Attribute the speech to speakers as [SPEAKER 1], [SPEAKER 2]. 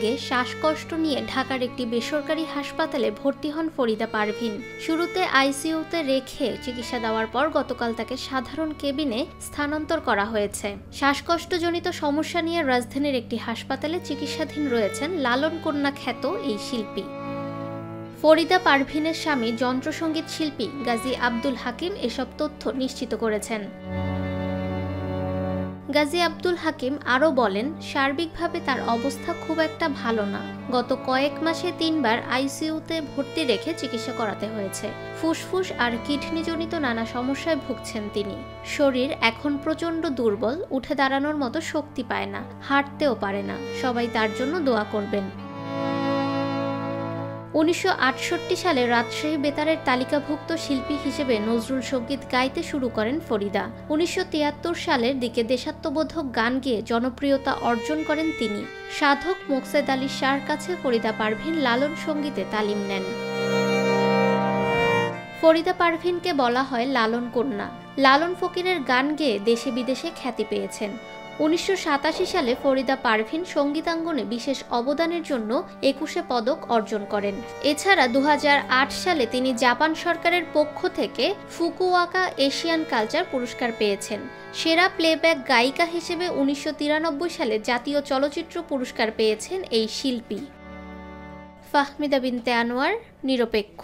[SPEAKER 1] আগে শ্বাসকষ্ট নিয়ে ঢাকার একটি বেসরকারি হাসপাতালে ভর্তি হন ফরিদা পারভীন। শুরুতে আইসিইউতে রেখে চিকিৎসা দেওয়ার পর গতকাল তাকে সাধারণ কেবিনে স্থানান্তর করা হয়েছে। শ্বাসকষ্টজনিত সমস্যা নিয়ে রাজধানীর একটি হাসপাতালে চিকিৎসাধীন রয়েছেন লালন কন্যা খ্যাত এই শিল্পী। ফরিদা পারভীনের স্বামী যন্ত্রসঙ্গীত শিল্পী গাজী আব্দুল হাকিম এসব তথ্য নিশ্চিত করেছেন। গাজী আব্দুল হাকিম আরও বলেন, সার্বিকভাবে তার অবস্থা খুব একটা ভালো না। গত কয়েক মাসে 3 বার আইসিইউতে ভর্তি রেখে চিকিৎসা করাতে হয়েছে। ফুসফুস আর কিডনিজনিত নানা সমস্যায় ভুগছেন তিনি। শরীর এখন প্রচণ্ড দুর্বল, উঠে দাঁড়ানোর মতো শক্তি পায় না, হাঁটতেও পারে না। সবাই তার জন্য দোয়া করবেন। 1968 সালে রাজশাহী বেতারের তালিকাভুক্ত শিল্পী হিসেবে নজরুল সঙ্গীত গাইতে শুরু করেন ফরিদা। 1973 সালের দিকে দেশাত্মবোধক গান গেয়ে জনপ্রিয়তা অর্জন করেন তিনি। সাধক মোকসেদ আলী শাহর কাছে ফরিদা পারভীন লালন সঙ্গীতে তালিম নেন। ফরিদা পারভীনকে বলা হয় লালন কন্যা। লালন ফকিরের গান গেয়ে দেশে বিদেশে খ্যাতি পেয়েছেন। 1987 সালে ফরিদা পারভীন সঙ্গীতাঙ্গনে বিশেষ অবদানের জন্য 21 পদক অর্জন করেন। এছাড়া 2008 সালে তিনি জাপান সরকারের পক্ষ থেকে ফুকুওয়াকা এশিয়ান কালচার পুরস্কার পেয়েছেন। সেরা প্লেব্যাক গায়িকা হিসেবে 1993 সালে জাতীয় চলচ্চিত্র পুরস্কার পেয়েছেন এই শিল্পী। ফাহমিদা বিনতে আনোয়ার, নিরপেক্ষ।